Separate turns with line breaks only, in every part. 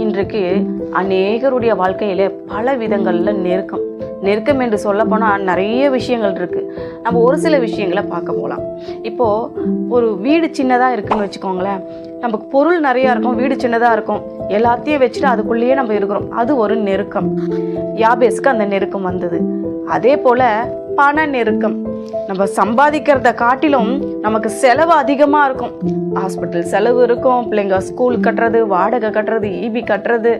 இன்றைக்கு அநேகருடைய வாழ்க்கையில பல விதங்கள்ல நெருக்கம் என்று சொல்ல போனால் நிறைய விஷயங்கள் இருக்குது. நம்ம ஒரு சில விஷயங்களை பார்க்க போகலாம். இப்போது ஒரு வீடு சின்னதாக இருக்குன்னு வச்சுக்கோங்களேன். நமக்கு பொருள் நிறையா இருக்கும், வீடு சின்னதாக இருக்கும், எல்லாத்தையும் வச்சுட்டு அதுக்குள்ளேயே நம்ம இருக்கிறோம். அது ஒரு நெருக்கம். யாபேஸ்க்கு அந்த நெருக்கம் வந்தது. அதே போல் பண நெருக்கம். நம்ம சம்பாதிக்கிறத காட்டிலும் நமக்கு செலவு அதிகமாக இருக்கும். ஹாஸ்பிட்டல் செலவு இருக்கும், பிள்ளைங்க ஸ்கூல் கட்டுறது, வாடகை கட்டுறது, ஈபி கட்டுறது,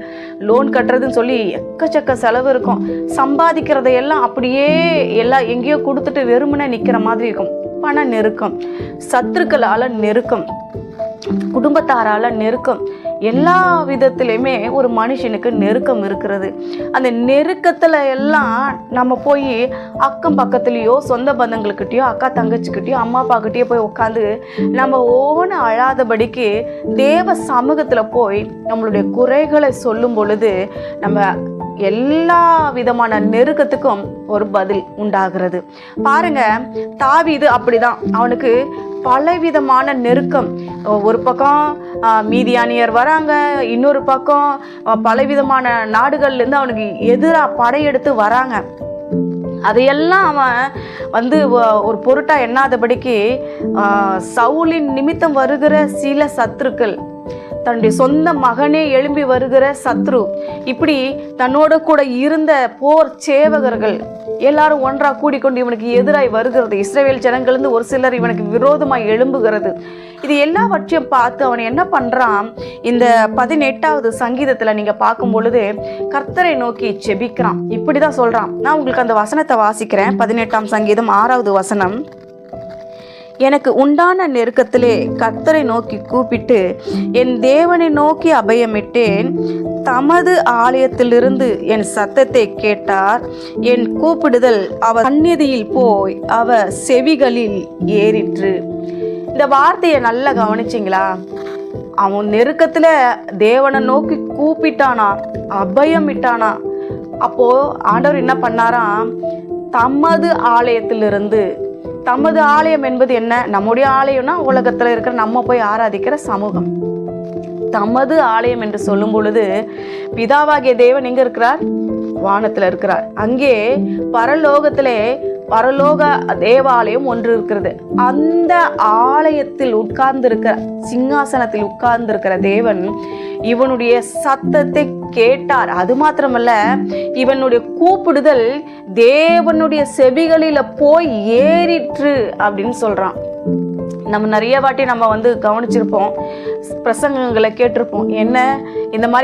லோன் கட்டுறதுன்னு சொல்லி எக்கச்சக்க செலவு இருக்கும். சம்பாதிக்கிறதையெல்லாம் அப்படியே எல்லாம் எங்கேயோ கொடுத்துட்டு வெறுமனே நிற்கிற மாதிரி இருக்கும். பண நெருக்கம், சத்துருக்களால் நெருக்கம், குடும்பத்தாரால் நெருக்கம், எல்லா விதத்துலையுமே ஒரு மனுஷனுக்கு நெருக்கம் இருக்கிறது. அந்த நெருக்கத்தில் எல்லாம் நம்ம போய் அக்கம் பக்கத்துலேயோ சொந்த பந்தங்களுக்கிட்டேயோ அக்கா தங்கச்சிக்கிட்டேயோ அம்மா அப்பாக்கிட்டேயோ போய் உட்காந்து நம்ம ஓன அழாதபடிக்கு தேவ சமூகத்தில் போய் நம்மளுடைய குறைகளை சொல்லும் பொழுது நம்ம எல்லா விதமான நெருக்கத்துக்கும் ஒரு பதில் உண்டாகிறது. பாருங்க, தாவீது அப்படிதான். அவனுக்கு பலவிதமான நெருக்கம். ஒரு பக்கம் மீதியானியர் வராங்க, இன்னொரு பக்கம் பலவிதமான நாடுகள்லேருந்து அவனுக்கு எதிராக படையெடுத்து வராங்க. அதையெல்லாம் அவன் ஒரு பொருட்டா எண்ணாதபடிக்கு சவுலின் நிமித்தம் வருகிற சில சத்துருக்கள், தன்னுடைய சொந்த மகனே எழும்பி வருகிற சத்ரு, இப்படி தன்னோட கூட இருந்த போர் சேவகர்கள் எல்லாரும் ஒன்றாக கூடிக்கொண்டு இவனுக்கு எதிராய் வருகிறது. இஸ்ரவேல் ஜனங்கள்ந்து ஒரு சிலர் இவனுக்கு விரோதமாக எழும்புகிறது. இது எல்லாவற்றையும் பார்த்து அவன் என்ன பண்ணுறான்? இந்த 18வது சங்கீதத்தில் நீங்கள் பார்க்கும் பொழுது கர்த்தரை நோக்கி ஜெபிக்கிறான். இப்படி தான் சொல்கிறான். நான் உங்களுக்கு அந்த வசனத்தை வாசிக்கிறேன். 18ஆம் சங்கீதம் 6வது வசனம். எனக்கு உண்டான நெருக்கத்திலே கர்த்தரை நோக்கி கூப்பிட்டு என் தேவனை நோக்கி அபயமிட்டேன். தமது ஆலயத்திலிருந்து என் சத்தத்தை கேட்டார். என் கூப்பிடுதல் அவர் சந்நிதியில் போய் அவர் செவிகளில் ஏறிற்று. இந்த வார்த்தையை நல்லா கவனிச்சிங்களா? அவன் நெருக்கத்தில் தேவனை நோக்கி கூப்பிட்டானா, அபயம் விட்டானா. அப்போ ஆண்டவர் என்ன பண்ணாராம்? தமது ஆலயத்திலிருந்து. தமது ஆலயம் என்பது என்ன? நம்முடைய ஆலயம்னா உலகத்தில் இருக்கிற நம்ம போய் ஆராதிக்கிற சமூகம். தமது ஆலயம் என்று சொல்லும் பொழுது பிதாவாகிய தேவன் எங்க இருக்கிறார்? வானத்தில் இருக்கிறார். அங்கே பரலோகத்திலே பரலோக தேவாலயம் ஒன்று இருக்கிறது. அந்த ஆலயத்தில் உட்கார்ந்திருக்கிற, சிங்காசனத்தில் உட்கார்ந்திருக்கிற தேவன் இவனுடைய சத்தத்தை கேட்டார். அது மாத்திரமல்ல, இவனுடைய கூப்பிடுதல் தேவனுடைய செவிகளில போய் ஏறிற்று அப்படின்னு சொல்றான். நம்ம நிறைய வாட்டி நம்ம கவனிச்சிருப்போம், பிரசங்கங்களை கேட்டிருப்போம். என்ன, இந்த மாதிரி